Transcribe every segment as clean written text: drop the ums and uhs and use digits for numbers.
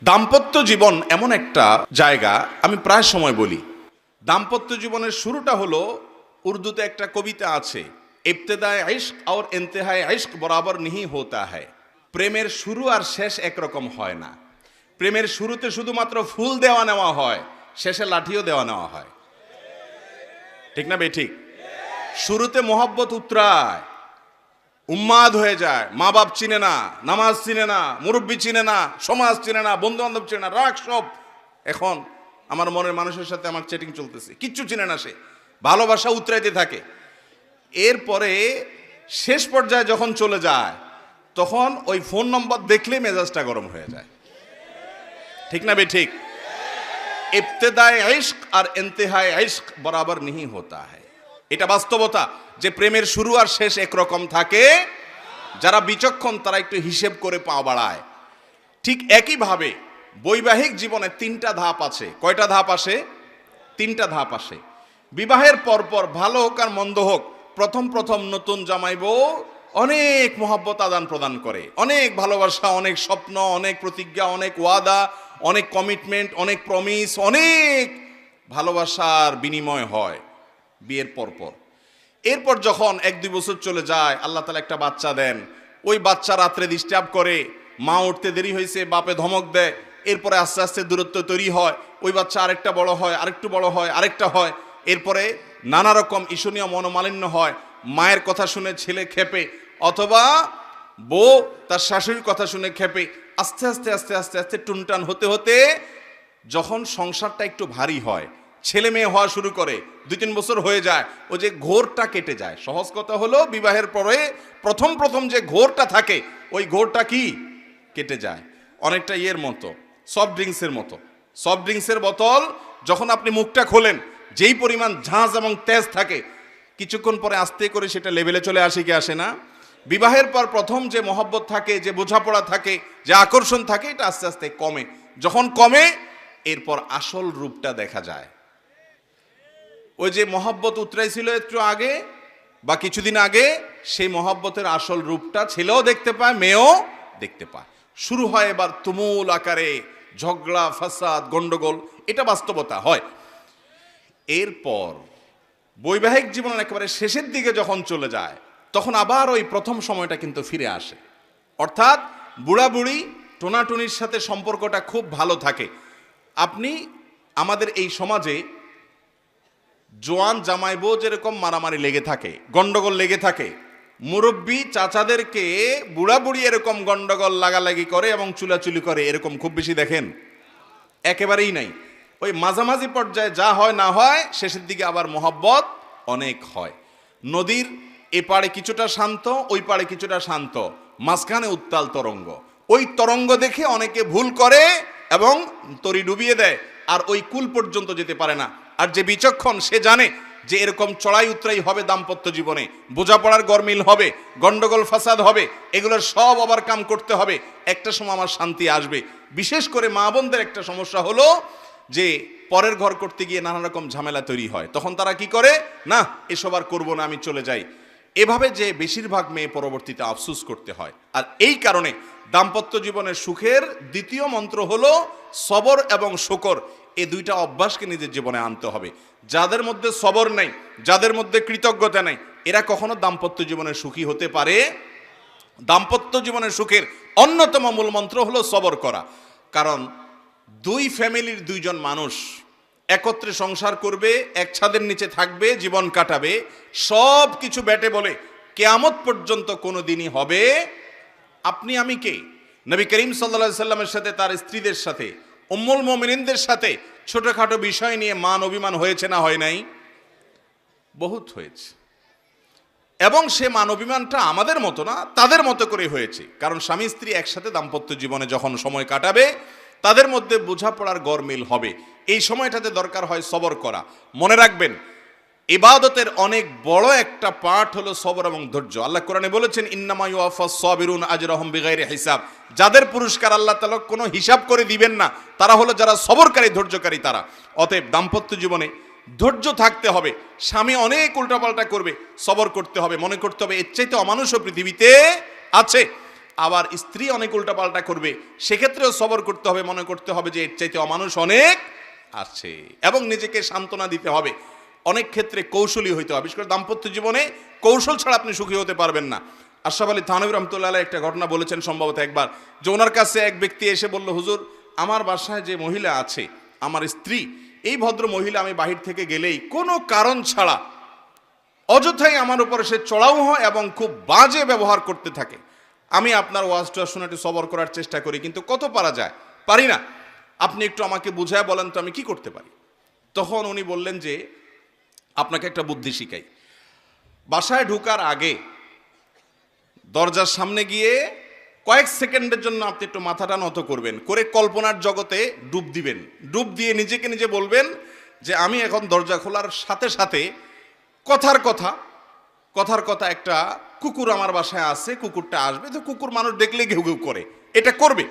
দাম্পত্য জীবন এমন একটা জায়গা, আমি প্রায় সময় বলি দাম্পত্য জীবনের শুরুটা হলো, উর্দুতে একটা কবিতা আছে, ইবতেদায়ে ইশক আর ইন্তেহায়ে ইশক বরাবর নিহি হোতা হ্যায়। প্রেমের শুরু আর শেষ একরকম হয় না। প্রেমের শুরুতে শুধুমাত্র ফুল দেওয়া নেওয়া হয়, শেষে লাঠিও দেওয়া নেওয়া হয়। ঠিক না বেঠিক? শুরুতে মোহব্বত উতরায়, উন্মাদ হয়ে যায়, মা বাপ চিনে না, নামাজ চিনে না, মুরব্বী চিনে না, সমাজ চিনে না, বন্ধু বান্ধব চিনে না, রাগ সব। এখন আমার মনের মানুষের সাথে আমার চ্যাটিং চলতেছে, কিচ্ছু চিনে না, সে ভালোবাসা উতরাইতে থাকে। এরপরে শেষ পর্যায়ে যখন চলে যায়, তখন ওই ফোন নম্বর দেখলে মেজাজটা গরম হয়ে যায়। ঠিক না বেঠিক? ইবতেদায়ে ইশক আর ইন্তেহায়ে ইশক বরাবর নিহি হোতা হ্যায়। এটা বাস্তবতা যে প্রেমের শুরু আর শেষ একরকম থাকে। যারা বিচক্ষণ তারা একটু হিসেব করে পা বাড়ায়। ঠিক একইভাবে বৈবাহিক জীবনে তিনটা ধাপ আছে। কয়টা ধাপ আসে? তিনটা ধাপ আসে। বিবাহের পরপর ভালো হোক আর মন্দ হোক, প্রথম প্রথম নতুন জামাই বউ অনেক মহব্বত আদান প্রদান করে, অনেক ভালোবাসা, অনেক স্বপ্ন, অনেক প্রতিজ্ঞা, অনেক ওয়াদা, অনেক কমিটমেন্ট, অনেক প্রমিস, অনেক ভালোবাসার বিনিময় হয় বিয়ের পরপর। এরপর যখন 1-2 বছর চলে যায়, আল্লাহ তাআলা একটা বাচ্চা দেন। ওই বাচ্চা রাত্রে ডিস্টার্ব করে, মা উঠতে দেরি হয়েছে, বাপে ধমক দেয়। এরপরে আস্তে আস্তে দূরত্ব তৈরি হয়, ওই বাচ্চা আরেকটা বড় হয়, আরেকটু বড় হয়, আরেকটা হয়। এরপরে নানা রকম ঈশনীয় মনোমালিন্য হয়। মায়ের কথা শুনে ছেলে খেপে, অথবা বউ তার শাশুড়ির কথা শুনে খেপে। আস্তে আস্তে আস্তে আস্তে আস্তে টুনটান হতে হতে যখন সংসারটা একটু ভারী হয়, ছেলে মেয়ে হওয়া শুরু করে, 2-3 বছর হয়ে যায়, ও যে ঘোরটা কেটে যায়। সহজ কথা হলো, বিবাহের পরে প্রথম প্রথম যে ঘোরটা থাকে, ওই ঘোরটা কি কেটে যায়। অনেকটা ইয়ের মতো, সফট ড্রিঙ্কসের মতো। সফট ড্রিঙ্কসের বোতল যখন আপনি মুখটা খোলেন, যেই পরিমাণ ঝাঁজ এবং তেজ থাকে, কিছুক্ষণ পরে আস্তে করে সেটা লেভেলে চলে আসে কি আসে না? বিবাহের পর প্রথম যে মহব্বত থাকে, যে বোঝাপড়া থাকে, যে আকর্ষণ থাকে, এটা আস্তে আস্তে কমে। যখন কমে, এরপর আসল রূপটা দেখা যায়। ওই যে মহব্বত উতরাইছিল একটু আগে বা কিছুদিন আগে, সেই মহব্বতের আসল রূপটা ছেলেও দেখতে পায়, মেয়েও দেখতে পায়। শুরু হয় এবার তুমুল আকারে ঝগড়া, ফাসাদ, গন্ডগোল। এটা বাস্তবতা হয়। এরপর বৈবাহিক জীবনের একেবারে শেষের দিকে যখন চলে যায়, তখন আবার ওই প্রথম সময়টা কিন্তু ফিরে আসে। অর্থাৎ বুড়া বুড়ি টোনাটুনির সাথে সম্পর্কটা খুব ভালো থাকে। আপনি আমাদের এই সমাজে জোয়ান জামাই বউ যেরকম মারামারি লেগে থাকে, গন্ডগোল লেগে থাকে, মুরব্বী চাচাদেরকে বুড়া বুড়ি এরকম গন্ডগোল লাগালাগি করে এবং চুলাচুলি করে, এরকম খুব বেশি দেখেন? একেবারেই নাই। ওই মাঝামাঝি পর্যায়ে যা হয় না হয়, শেষের দিকে আবার মহব্বত অনেক হয়। নদীর এপারে কিছুটা শান্ত, ওই পারে কিছুটা শান্ত, মাঝখানে উত্তাল তরঙ্গ। ওই তরঙ্গ দেখে অনেকে ভুল করে এবং তরি ডুবিয়ে দেয়, আর ওই কুল পর্যন্ত যেতে পারে না। আর যে বিচক্ষণ, সে জানে যে এরকম চড়াই উতরাই হবে দাম্পত্য জীবনে, বোঝাপড়ার গরমিল হবে, গন্ডগোল ফাসাদ হবে, এগুলোর সব ওভারকাম করতে হবে। একটা সময় আমার শান্তি আসবে। বিশেষ করে মা বোনদের একটা সমস্যা হলো যে পরের ঘর করতে গিয়ে নানা রকম ঝামেলা তৈরি হয়। তখন তারা কি করে, না এসব আর করবো না, আমি চলে যাই। এভাবে যে বেশিরভাগ মেয়ে পরবর্তীতে আফসোস করতে হয়। আর এই কারণে দাম্পত্য জীবনের সুখের দ্বিতীয় মন্ত্র হলো সবর এবং শুকর। এই দুইটা অভ্যাসকে নিজের জীবনে আনতে হবে। যাদের মধ্যে সবর নেই, যাদের মধ্যে কৃতজ্ঞতা নেই, এরা কখনো দাম্পত্য জীবনে সুখী হতে পারে? দাম্পত্য জীবনের সুখের অন্যতম মূল মন্ত্র হলো সবর করা। কারণ দুই ফ্যামিলির দুইজন মানুষ একত্রে সংসার করবে, এক ছাদের নিচে থাকবে, জীবন কাটাবে, সব কিছু ব্যাটে বলে কিয়ামত পর্যন্ত কোনো দিনই হবে। আপনি আমি কে? নবী করিম সাল্লাল্লাহু আলাইহি সাল্লামের সাথে, তার স্ত্রীদের সাথে, উম্মুল মুমিনিনদের সাথে ছোটখাটো বিষয় নিয়ে মান অভিমান হয়েছে না হয় নাই? বহুত হয়েছে। এবং সে মান অভিমানটা আমাদের মতো না, তাদের মতো করে হয়েছে। কারণ স্বামী স্ত্রী একসাথে দাম্পত্য জীবনে যখন সময় কাটাবে, তাদের মধ্যে বোঝাপড়ার গরমিল হবে। এই সময়টাতে দরকার হয় সবর করা। মনে রাখবেন, ইবাদতের অনেক বড় একটা পার্ট হলো সবর এবং ধৈর্য। আল্লাহ কোরআনে বলেছেন, ইন্নামা ইউওয়াফাস সাবিরুন আজরাহুম বিগাইরি হিসাব। যাদের পুরস্কার আল্লাহ তাআলা কোনো হিসাব করে দিবেন না, তারা হলো যারা সবরকারী, ধৈর্যকারী তারা। অতএব দাম্পত্য জীবনে ধৈর্য থাকতে হবে। স্বামী অনেক উল্টাপাল্টা করবে, সবর করতে হবে। মনে করতে হবে এর চাইতে অমানুষও পৃথিবীতে আছে। আবার স্ত্রী অনেক উল্টাপাল্টা করবে, সেক্ষেত্রেও সবর করতে হবে, মনে করতে হবে যে এর চাইতে অমানুষ অনেক আছে, এবং নিজেকে সান্ত্বনা দিতে হবে। অনেক ক্ষেত্রে কৌশলী হইতে হবে, বিশেষ করে দাম্পত্য জীবনে কৌশল ছাড়া আপনি সুখী হতে পারবেন না। আশরাফ আলী থানভী রহমতুল্লাহ আলাইহি একটা ঘটনা বলেছেন সম্ভবত একবার, যে ওনার কাছে এক ব্যক্তি এসে বলল, হুজুর আমার বাসায় যে মহিলা আছে আমার স্ত্রী, এই ভদ্র মহিলা আমি বাহির থেকে গেলেই কোনো কারণ ছাড়া অযথাই আমার উপরে সে চড়াও হয় এবং খুব বাজে ব্যবহার করতে থাকে। আমি আপনার ওয়াজটা শুনে একটু সবর করার চেষ্টা করি, কিন্তু কত পারা যায়, পারি না। আপনি একটু আমাকে বুঝায় বলেন তো আমি কি করতে পারি। তখন উনি বললেন যে আপনাকে একটা বুদ্ধি শিখাই, বাসায় ঢোকার আগে দরজার সামনে গিয়ে কয়েক সেকেন্ডের জন্য আপনি একটু মাথাটা নত করবেন, করে কল্পনার জগতে ডুব দিবেন। ডুব দিয়ে নিজেকে নিজে বলবেন যে আমি এখন দরজা খোলার সাথে সাথে কথার কথা একটা কুকুর আমার বাসায় আছে, কুকুরটা আসবে, তো কুকুর মানুষ দেখলে ঘেউ ঘেউ করে, এটা করবে।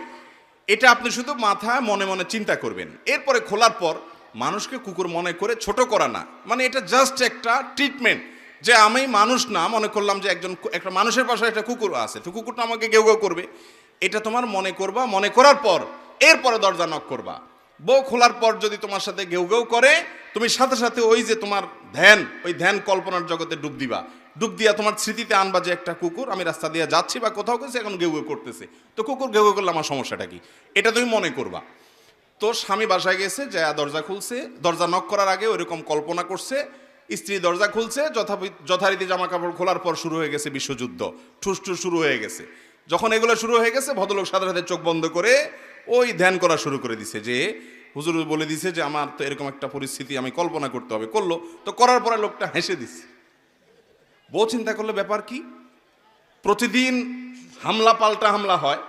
এটা আপনি শুধু মাথায় মনে মনে চিন্তা করবেন। এরপরে খোলার পর মানুষকে কুকুর মনে করে ছোট করা না, মানে এটা জাস্ট একটা ট্রিটমেন্ট, যে আমি মানুষ না, মনে করলাম যে একটা মানুষের পাশে একটা কুকুর আছে, তো কুকুরটা আমাকে ঘেউ ঘেউ করবে, এটা তোমার মনে করবা। মনে করার পর এরপরে দরজা নক করবা। বউ খোলার পর যদি তোমার সাথে ঘেউ ঘেউ করে, তুমি সাথে সাথে ওই যে তোমার ধ্যান কল্পনার জগতে ডুব দিবা। ডুব দিয়া তোমার স্মৃতিতে আনবা যে একটা কুকুর, আমি রাস্তা দিয়ে যাচ্ছি বা কোথাও গেছি, এখন ঘেউ ঘেউ করতেছে, তো কুকুর ঘেউ ঘেউ করলে আমার সমস্যাটা কি, এটা তুমি মনে করবা। তো স্বামী বাসায় গেছে, যা দরজা খুলছে, দরজা নক করার আগে ওইরকম কল্পনা করছে, স্ত্রী দরজা খুলছে, যথারীতি জামা কাপড় খোলার পর শুরু হয়ে গেছে বিশ্বযুদ্ধ, ঠুসঠুস শুরু হয়ে গেছে। যখন এগুলো শুরু হয়ে গেছে, ভদ্রলোক সাথে সাথে চোখ বন্ধ করে ওই ধ্যান করা শুরু করে দিছে, যে হুজুর বলে দিছে যে আমার তো এরকম একটা পরিস্থিতি আমি কল্পনা করতে হবে। করলো, তো করার পরে লোকটা হেসে দিচ্ছে। বউ চিন্তা করলে ব্যাপার কি, প্রতিদিন হামলা পাল্টা হামলা হয়,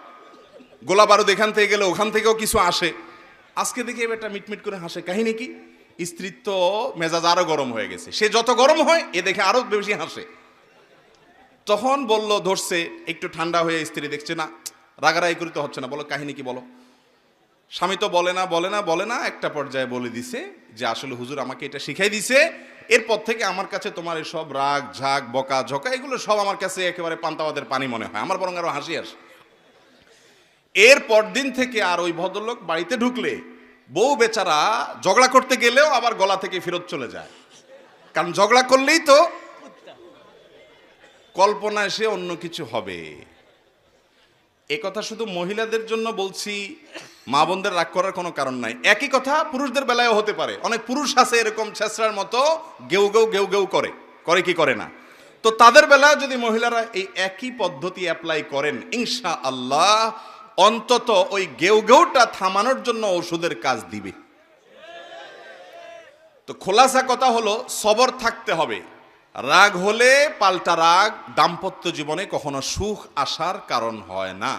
গোলা বারুদ এখান থেকে গেলে ওখান থেকেও কিছু আসে, আজকে দেখি এটা মিটমিট করে হাসে, কাহিনী কি? স্ত্রীর তো মেজাজ আরো গরম হয়ে গেছে, সে যত গরম হয় এ দেখে আরো বেশি হাসে। তখন বলল, ধরছে একটু ঠান্ডা হয়ে, স্ত্রী দেখছে না রাগারাগি করতে হচ্ছে না, বলো কাহিনী কি বলো। স্বামী তো বলে না, একটা পর্যায়ে বলে দিছে যে আসলে হুজুর আমাকে এটা শিখাই দিছে, এরপর থেকে আমার কাছে তোমার সব রাগ ঝাগ বকা ঝকা এগুলো সব আমার কাছে একেবারে পান্তাবাদের পানি মনে হয়, আমার বরং আরো হাসি আসে। এর পর দিন থেকে আর ওই ভদ্রলোক বাড়িতে ঢুকলে বউ বেচারা ঝগড়া করতে গেলেও আবার গলা থেকে ফেরত চলে যায়, কারণ ঝগড়া করলেই তো কল্পনায় সে অন্য কিছু হবে। এ কথা শুধু মহিলাদের জন্য বলছি, মা বোনদের রাগ করার কোনো কারণ নাই। একই কথা পুরুষদের বেলায়ও হতে পারে, অনেক পুরুষ আছে এরকম ছেঁচড়ার মতো গেউ গেউ করে কি করে না, তো তাদের বেলায় যদি মহিলারা এই একই পদ্ধতি অ্যাপ্লাই করেন, ইনশাআল্লাহ অন্তত ওই গেউটা থামানোর জন্য ওষুধের কাজ দিবে। তো খোলাসা কথা হলো, সবর থাকতে হবে। রাগ হলে পাল্টা রাগ দাম্পত্য জীবনে কখনো সুখ আসার কারণ হয় না।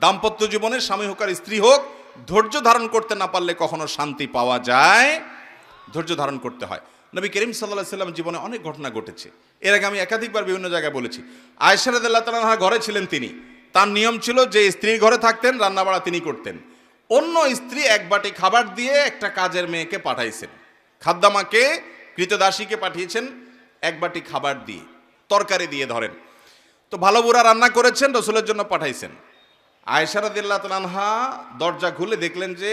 দাম্পত্য জীবনে স্বামী হোক আর স্ত্রী হোক, ধৈর্য ধারণ করতে না পারলে কখনো শান্তি পাওয়া যায়, ধৈর্য ধারণ করতে হয়। নবী করিম সাল্লাল্লাহু আলাইহি ওয়াসাল্লাম জীবনে অনেক ঘটনা ঘটেছে, এর আগে আমি একাধিকবার বিভিন্ন জায়গায় বলেছি। আয়েশা রাদিয়াল্লাহু তাআলা আনহা ঘরে ছিলেন, তিনি, তার নিয়ম ছিল যে স্ত্রীর ঘরে থাকতেন, রান্নাবাড়া তিনি করতেন। অন্য স্ত্রী এক বাটি খাবার দিয়ে একটা কাজের মেয়েকে পাঠাইছেন, খাদ্দামাকে কৃতদাসীকে পাঠিয়েছেন এক বাটি খাবার দিয়ে, তরকারি দিয়ে ধরেন। তো ভালো বুড়া রান্না করেছেন, রসুলের জন্য পাঠাইছেন। আয়েশা রাদিয়াল্লাহু তাআলা আনহা দরজা খুলে দেখলেন যে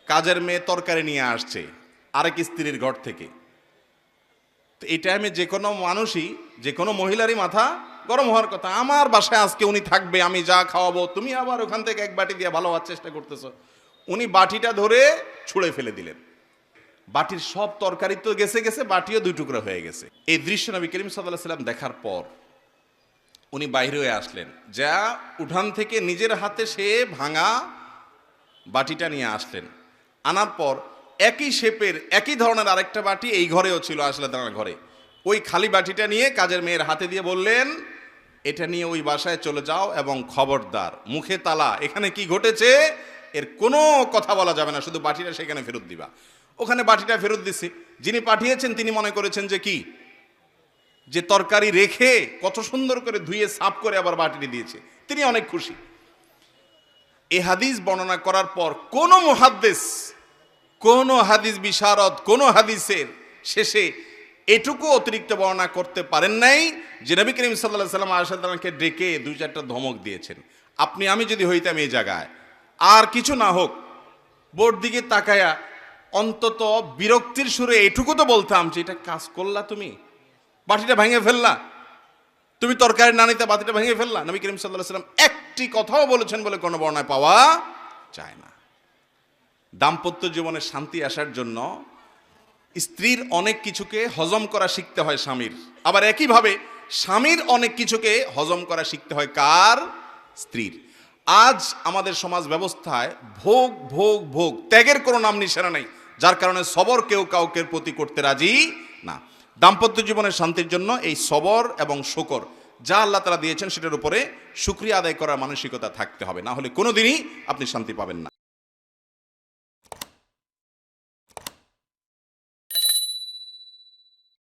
কাজের মেয়ে তরকারি নিয়ে আসছে আরেক স্ত্রীর ঘর থেকে। তো এই টাইমে যে কোনো মানুষই, যে কোনো মহিলারই মাথা গরম হওয়ার কথা, আমার বাসায় আজকে উনি থাকবে, আমি যা খাওয়াবো, তুমি আবার ওখান থেকে এক বাটি দিয়ে ভালো হওয়ার চেষ্টা করতেছো। উনি বাটিটা ধরে ছুঁড়ে ফেলে দিলেন, বাটির সব তরকারি তো গেছে, বাটিও দুই টুকরা হয়ে গেছে। এই দৃশ্য নবী করিম সাল্লাল্লাহু আলাইহি ওয়াসাল্লাম দেখার পর উনি বাইরে হয়ে আসলেন, যা উঠান থেকে নিজের হাতে সে ভাঙা বাটিটা নিয়ে আসলেন। আনার পর একই শেপের একই ধরনের আরেকটা বাটি এই ঘরেও ছিল, আসলে তার ঘরে, ওই খালি বাটিটা নিয়ে কাজের মেয়ের হাতে দিয়ে বললেন, এটা নিয়ে ওই বাসায় চলে যাও এবং খবরদার মুখে তালা, এখানে কি ঘটেছে এর কোনো কথা বলা যাবে না, শুধু বাটিটা সেখানে ফেরত দিবা। ওখানে বাটিটা ফেরত দিছে, যিনি পাঠিয়েছেন তিনি মনে করেছেন যে কি, যে তরকারি রেখে কত সুন্দর করে ধুয়ে সাফ করে আবার বাটিটি দিয়েছে, তিনি অনেক খুশি। এই হাদিস বর্ণনা করার পর কোন মুহাদ্দিস, কোন হাদিস বিশারদ, কোন হাদিসের শেষে এটুকু অতিরিক্ত বর্ণনা করতে পারেন নাই যে নবী করিম সাল্লাল্লাহু আলাইহি ওয়াসাল্লাম আয়েশা রাদিয়াল্লাহু আনহাকে ডেকে দুই চারটা ধমক দিয়েছেন। আপনি আমি যদি হইতাম এই জায়গায়, আর কিছু না হোক বোর্ড দিকে তাকায়া অন্তত বিরক্তির সুরে এটুকু তো বলতাম যে এটা কাজ করলা, তুমি বাটিটা ভেঙে ফেললা, তুমি তরকারি না নিতে বাটিটা ভেঙে ফেললা। নবী করিম সাল্লাল্লাহু আলাইহি ওয়াসাল্লাম একটি কথাও বলেছেন বলে কোনো বর্ণনায় পাওয়া যায় না। দাম্পত্য জীবনে শান্তি আসার জন্য স্ত্রীর অনেক কিছুকে হজম করা শিখতে হয় স্বামীর, আবার একইভাবে স্বামীর অনেক কিছুকে হজম করা শিখতে হয় কার? স্ত্রীর। আজ আমাদের সমাজ ব্যবস্থায় ভোগ ভোগ ভোগ, ত্যাগের কোনো নাম নিশানা নেই, যার কারণে সবর কেউ কাউকে প্রতি করতে রাজি না। দাম্পত্য জীবনের শান্তির জন্য এই সবর এবং শুকর যা আল্লাহ তাআলা দিয়েছেন সেটার উপরে শুকরিয়া আদায় করার মানসিকতা থাকতে হবে, না হলে কোনোদিনই আপনি শান্তি পাবেন না।